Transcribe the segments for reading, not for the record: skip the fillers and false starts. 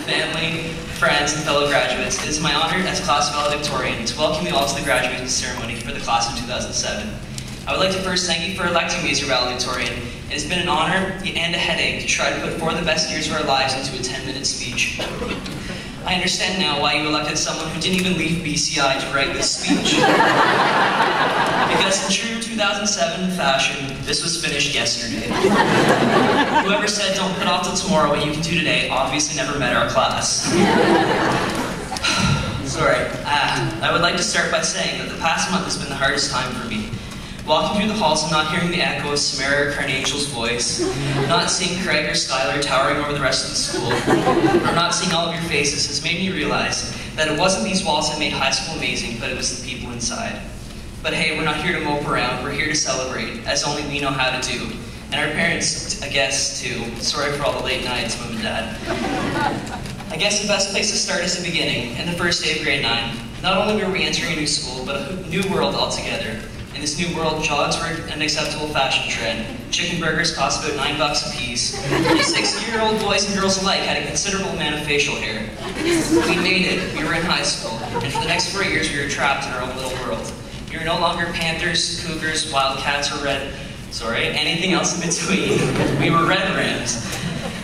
family, friends, and fellow graduates, it is my honor as class valedictorian to welcome you all to the graduation ceremony for the class of 2007. I would like to first thank you for electing me as your valedictorian. It has been an honor and a headache to try to put 4 of the best years of our lives into a 10-minute speech. I understand now why you elected someone who didn't even leave BCI to write this speech. Because in true 2007 fashion, this was finished yesterday. Whoever said don't put off till tomorrow what you can do today obviously never met our class. Sorry. I would like to start by saying that the past month has been the hardest time for me. Walking through the halls and not hearing the echo of Samara or Carnangel's voice, not seeing Craig or Skylar towering over the rest of the school, or not seeing all of your faces has made me realize that it wasn't these walls that made high school amazing, but it was the people inside. But hey, we're not here to mope around, we're here to celebrate, as only we know how to do. And our parents, I guess, too. Sorry for all the late nights, Mom and Dad. I guess the best place to start is the beginning, and the first day of grade 9. Not only were we entering a new school, but a new world altogether. In this new world, jogs were an acceptable fashion trend. Chicken burgers cost about $9 a piece. And 6-year-old boys and girls alike had a considerable amount of facial hair. We made it. We were in high school. And for the next 4 years, we were trapped in our own little world. We were no longer panthers, cougars, wildcats, or anything else in between. We were red rams.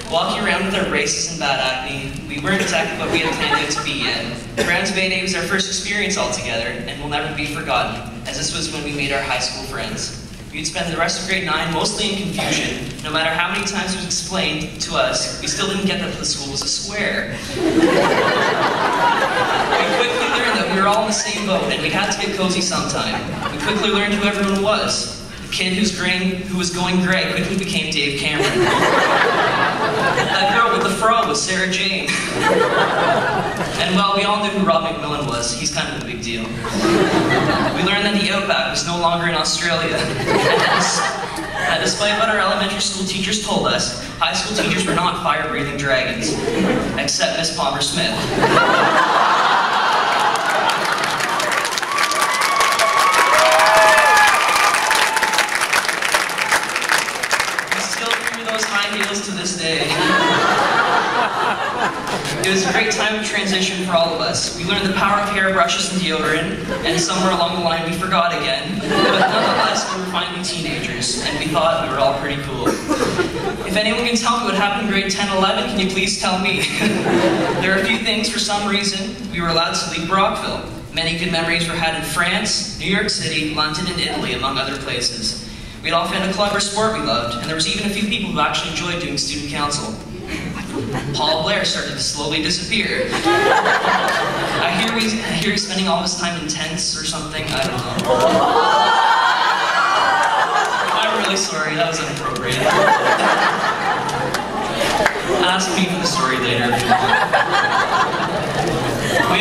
Walking around with our braces and bad acne, we weren't exactly what we had planned out to be yet. Browns Bay Day was our first experience all together, and will never be forgotten, as this was when we made our high school friends. We'd spend the rest of grade 9 mostly in confusion. No matter how many times it was explained to us, we still didn't get that the school was a square. We quickly learned that we were all in the same boat, and we had to get cozy sometime. We quickly learned who everyone was. The kid who was going gray quickly became Dave Cameron. That girl with the fro was Sarah Jane. And while we all knew who Rob McMillan was, he's kind of a big deal. We learned that the Outback was no longer in Australia. And despite what our elementary school teachers told us, high school teachers were not fire-breathing dragons. Except Miss Palmer Smith. To this day. It was a great time of transition for all of us. We learned the power of hairbrushes and deodorant, and somewhere along the line we forgot again. But nonetheless, we were finally teenagers, and we thought we were all pretty cool. If anyone can tell me what happened in grade 10 and 11, can you please tell me? There are a few things, for some reason, we were allowed to leave Brockville. Many good memories were had in France, New York City, London, and Italy, among other places. We'd all found a club or sport we loved, and there was even a few people who actually enjoyed doing student council. Paul Blair started to slowly disappear. I hear he's spending all his time in tents or something, I don't know. I'm really sorry, that was inappropriate. Ask me for the story later if you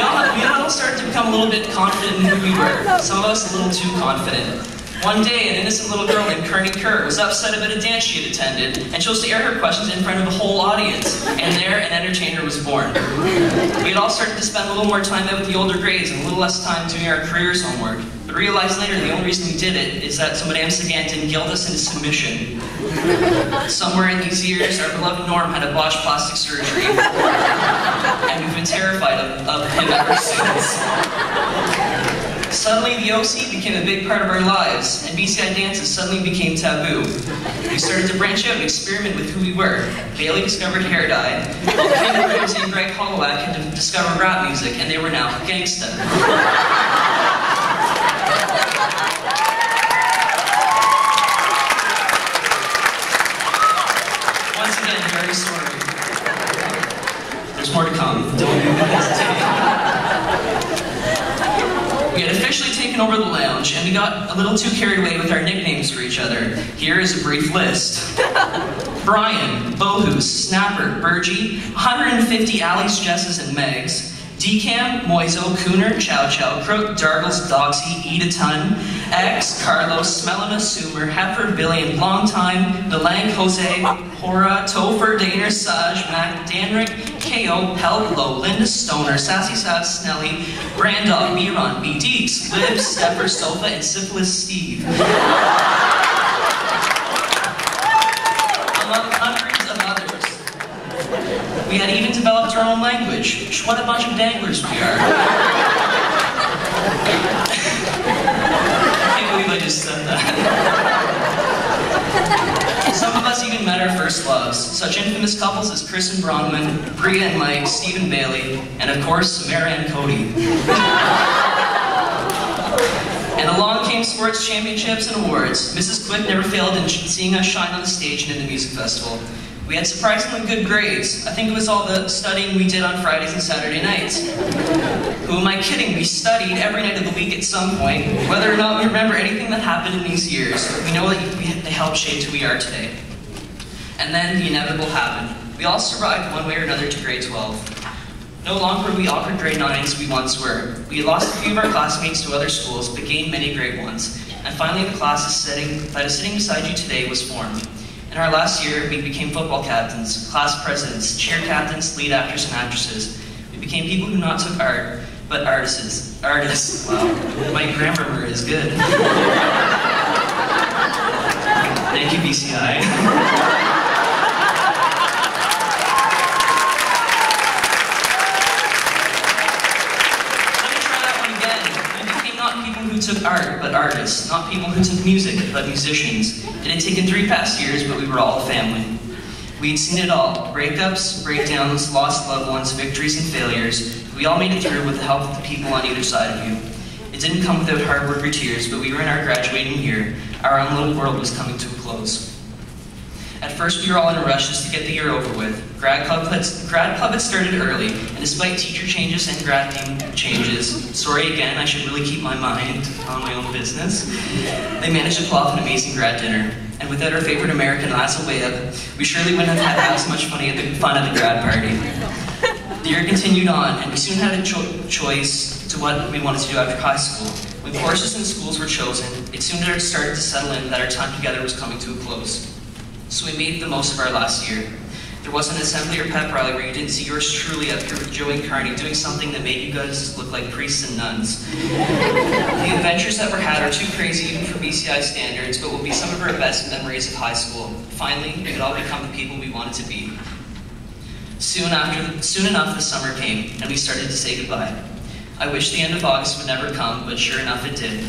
want. We all started to become a little bit confident in who we were. Some of us a little too confident. One day, an innocent little girl named Kearney Kerr was upset about a dance she had attended and chose to air her questions in front of the whole audience, and there an entertainer was born. We had all started to spend a little more time out with the older grades and a little less time doing our careers homework, but realized later the only reason we did it is that so Madame Sagan didn't guilt us into submission. Somewhere in these years, our beloved Norm had a botched plastic surgery, and we've been terrified of him ever since. Suddenly, the OC became a big part of our lives, and BCI dances suddenly became taboo. We started to branch out and experiment with who we were. Bailey discovered hair dye, while Ken Williams and Greg Holloway had to discover rap music, and they were now gangsta. Once again, very sorry. There's more to come. Don't even hesitate. We had officially taken over the lounge, and we got a little too carried away with our nicknames for each other. Here is a brief list. Brian, Bohus, Snapper, Burgie, 150 Alleys, Jesses, and Megs, Decam, Moiso, Cooner, Chow Chow, Crook, Dargles, Dogsy, Eat a Ton, X, Carlos, Smellima, Sumer, Heifer, Billy, and Longtime, Delang, Jose, Hora, Topher, Daner, Saj, Mac, Danrick, KO, Pello, Linda Stoner, Sassy Sass, Snelly, Brandog, Miron, B. Deeks, Lib, Stepper, Sofa, and Syphilis Steve. Among hundreds of others. We had even developed our own language. What a bunch of danglers we are. I can't believe I just said that. Some of us even met our first loves, such infamous couples as Chris and Bronwyn, Bria and Mike, Steve and Bailey, and of course, Samara and Cody. And along came sports championships and awards. Mrs. Quick never failed in seeing us shine on the stage and in the music festival. We had surprisingly good grades. I think it was all the studying we did on Fridays and Saturday nights. Who am I kidding? We studied every night of the week at some point. Whether or not we remember anything that happened in these years, we know that they helped shape who we are today. And then the inevitable happened. We all survived one way or another to grade 12. No longer were we awkward grade 9s we once were. We had lost a few of our classmates to other schools, but gained many great ones. And finally the class that is sitting beside you today was formed. In our last year, we became football captains, class presidents, cheer captains, lead actors and actresses. We became people who not took art, but artists. Wow, my grammar is good. Thank you, BCI. Who took art, but artists. Not people who took music, but musicians. It had taken 3 past years, but we were all a family. We'd seen it all. Breakups, breakdowns, lost loved ones, victories and failures. We all made it through with the help of the people on either side of you. It didn't come without hard work or tears, but we were in our graduating year. Our own little world was coming to a close. At first, we were all in a rush just to get the year over with. Grad club had started early, and despite teacher changes and grad theme changes, sorry again, I should really keep my mind on my own business, they managed to pull off an amazing grad dinner. And without our favorite American lads away up, we surely wouldn't have had as much fun at the grad party. The year continued on, and we soon had a choice to what we wanted to do after high school. When courses and schools were chosen, it soon started to settle in that our time together was coming to a close. So we made the most of our last year. There wasn't an assembly or pep rally where you didn't see yours truly up here with Joe and Carney doing something that made you guys look like priests and nuns. The adventures that were had are too crazy even for BCI standards, but will be some of our best memories of high school. Finally, we could all become the people we wanted to be. Soon enough, the summer came, and we started to say goodbye. I wish the end of August would never come, but sure enough it did.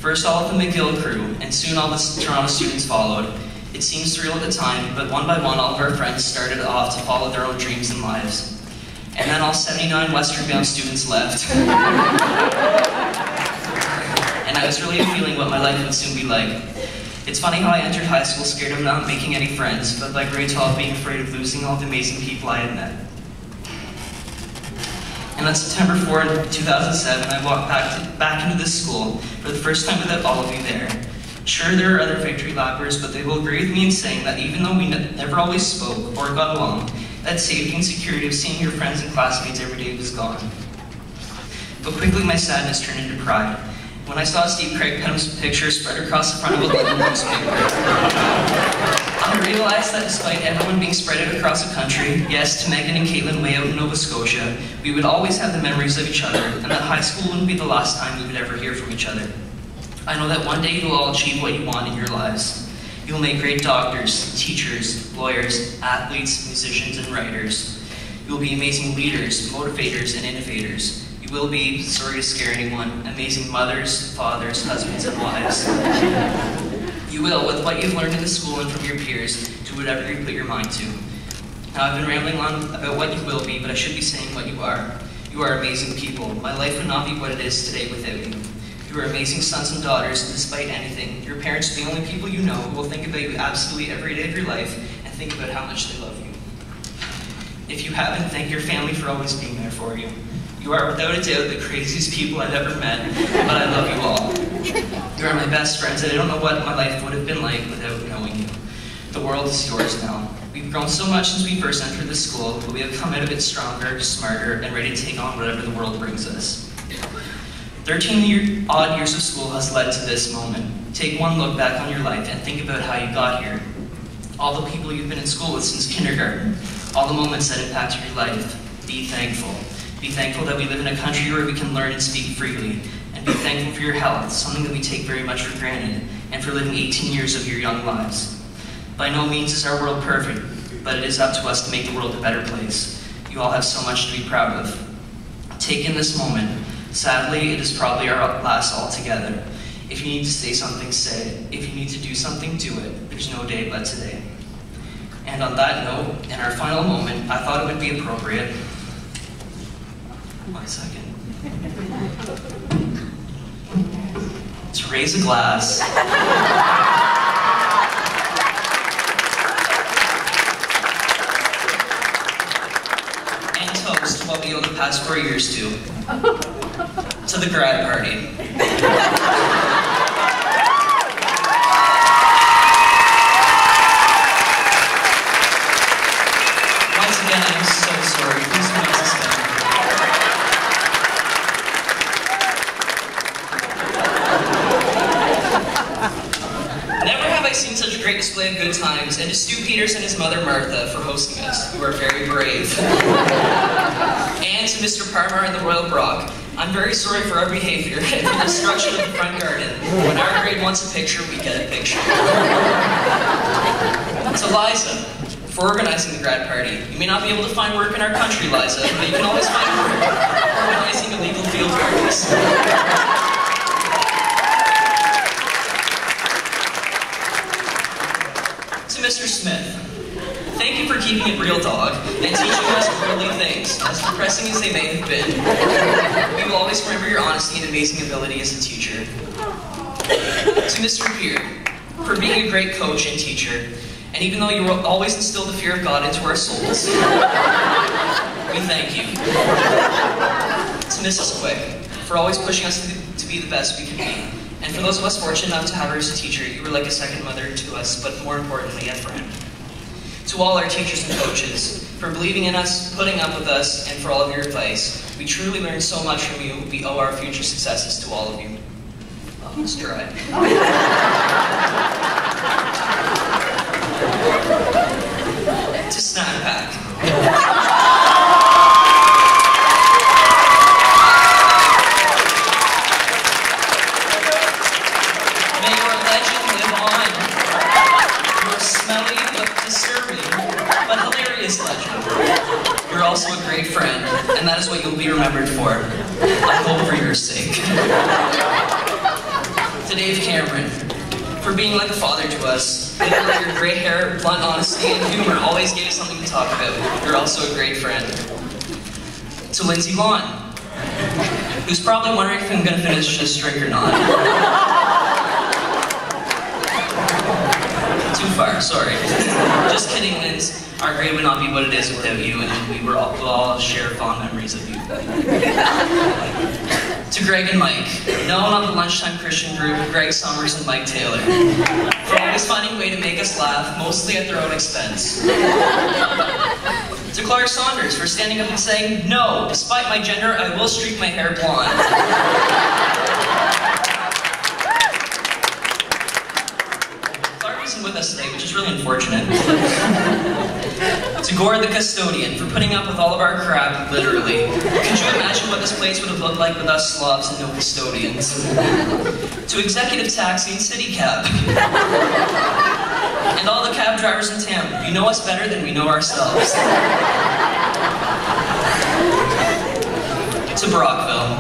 First all of the McGill crew, and soon all the Toronto students followed. It seems surreal at the time, but one by one all of our friends started off to follow their own dreams and lives. And then all 79 Western-bound students left. And I was really feeling what my life would soon be like. It's funny how I entered high school scared of not making any friends, but by grade 12 being afraid of losing all the amazing people I had met. And on September 4, 2007, I walked back into this school for the first time without all of you there. Sure, there are other victory lappers, but they will agree with me in saying that even though we never always spoke or got along, that safety and security of seeing your friends and classmates every day was gone. But quickly my sadness turned into pride. When I saw Steve Craig Penham's picture spread across the front of a London newspaper, I realized that despite everyone being spread out across the country, yes, to Megan and Caitlin way out in Nova Scotia, we would always have the memories of each other, and that high school wouldn't be the last time we would ever hear from each other. I know that one day you'll all achieve what you want in your lives. You'll make great doctors, teachers, lawyers, athletes, musicians, and writers. You'll be amazing leaders, motivators, and innovators. You will be, sorry to scare anyone, amazing mothers, fathers, husbands, and wives. You will, with what you've learned in the school and from your peers, do whatever you put your mind to. Now, I've been rambling on about what you will be, but I should be saying what you are. You are amazing people. My life would not be what it is today without you. You are amazing sons and daughters, and despite anything, your parents are the only people you know who will think about you absolutely every day of your life and think about how much they love you. If you haven't, thank your family for always being there for you. You are without a doubt the craziest people I've ever met, but I love you all. You are my best friends, and I don't know what my life would have been like without knowing you. The world is yours now. We've grown so much since we first entered this school, but we have come out of it stronger, smarter, and ready to take on whatever the world brings us. 13 odd years of school has led to this moment. Take one look back on your life and think about how you got here. All the people you've been in school with since kindergarten. All the moments that impacted your life. Be thankful. Be thankful that we live in a country where we can learn and speak freely. And be thankful for your health, something that we take very much for granted, and for living 18 years of your young lives. By no means is our world perfect, but it is up to us to make the world a better place. You all have so much to be proud of. Take in this moment. Sadly, it is probably our last altogether. If you need to say something, say it. If you need to do something, do it. There's no day but today. And on that note, in our final moment, I thought it would be appropriate. 1 second. To raise a glass. And toast what we owe the past 4 years to. To the grad party. Once again, I'm so sorry. Please do not suspend. Never have I seen such a great display of good times, and to Stu Peters and his mother Martha for hosting us, who are very brave. And to Mr. Parmar and the Royal Brock, I'm very sorry for our behavior and for the destruction of the front garden. When our grade wants a picture, we get a picture. To Liza, for organizing the grad party. You may not be able to find work in our country, Liza, but you can always find work organizing illegal field parties. To Mr. Smith, thank you for keeping it real, dog, and teaching us worldly things, as depressing as they may have been. We will always remember your honesty and amazing ability as a teacher. To Mr. Peer, for being a great coach and teacher, and even though you will always instill the fear of God into our souls, we thank you. To Mrs. Quick, for always pushing us to be the best we can be. And for those of us fortunate enough to have her as a teacher, you were like a second mother to us, but more importantly, a friend. To all our teachers and coaches, for believing in us, putting up with us, and for all of your advice. We truly learned so much from you. We owe our future successes to all of you. Oh, it's dry. To Snack Pack. May your legend live on. You're smelly but disturbing, but hilarious legend. You're also a great friend, and that is what you'll be remembered for. I hope for your sake. To Dave Cameron, for being like a father to us. Your gray hair, blunt honesty, and humor always gave us something to talk about. You're also a great friend. To Lindsay Vaughn, who's probably wondering if I'm going to finish this drink or not. Too far, sorry. Just kidding, Linz. Our grade would not be what it is without you, and we'll all share fond memories of you. To Greg and Mike. No, not the lunchtime Christian group, Greg Summers and Mike Taylor. For always finding a way to make us laugh, mostly at their own expense. To Clark Saunders for standing up and saying, no, despite my gender, I will streak my hair blonde. Clark isn't with us today, which is really unfortunate. To Gore the custodian for putting up with all of our crap, literally. Could you imagine what this place would have looked like with us slobs and no custodians? To executive taxi and city cab. And all the cab drivers in town, you know us better than we know ourselves. To Brockville.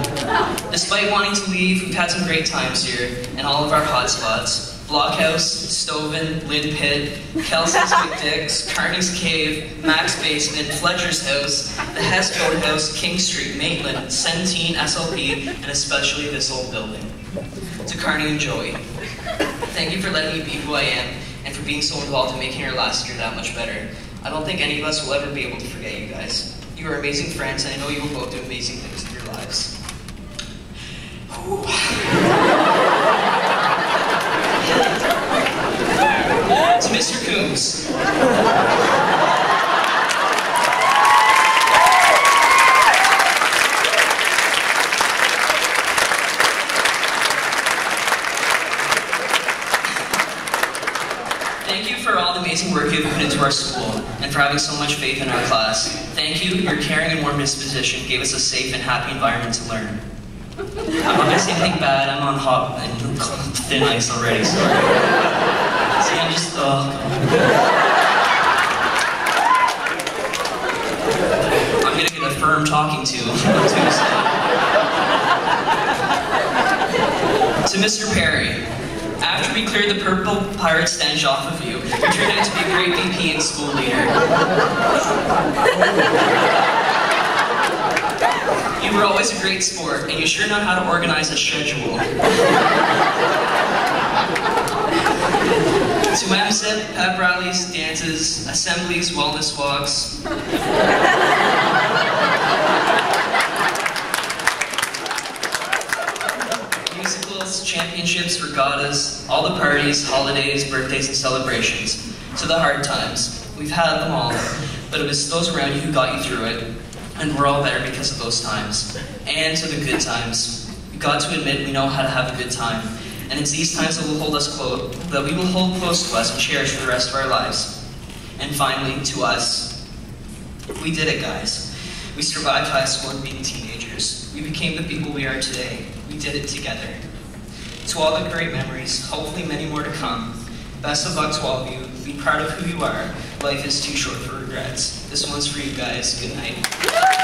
Despite wanting to leave, we've had some great times here, and all of our hot spots. Blockhouse, Stoughton, Lynn Pit, Kelsey's McDick's, Carney's Cave, Mac's Basement, Fletcher's House, the Hess Goat House, King Street, Maitland, 17, SLP, and especially this old building. To Carney and Joey, thank you for letting me be who I am, and for being so involved in making our last year that much better. I don't think any of us will ever be able to forget you guys. You are amazing friends, and I know you will both do amazing things in your lives. To Mr. Coombs. Thank you for all the amazing work you've put into our school, and for having so much faith in our class. Thank you, your caring and warm disposition gave us a safe and happy environment to learn. I'm not going to say anything bad, I'm on hot and thin ice already, sorry. See, I'm just, I'm firm talking to on Tuesday. To Mr. Perry, after we cleared the purple pirate stench off of you, you turned out to be a great VP and school leader. You were always a great sport, and you sure know how to organize a schedule. To MSIP, pep rallies, dances, assemblies, wellness walks. Musicals, championships, regattas, all the parties, holidays, birthdays, and celebrations. To the hard times. We've had them all, but it was those around you who got you through it, and we're all better because of those times. And to the good times. We got to admit we know how to have a good time. And it's these times that we will hold close to us and cherish for the rest of our lives. And finally, to us, we did it, guys. We survived high school and being teenagers. We became the people we are today. We did it together. To all the great memories, hopefully many more to come. Best of luck to all of you. Be proud of who you are. Life is too short for regrets. This one's for you guys. Good night.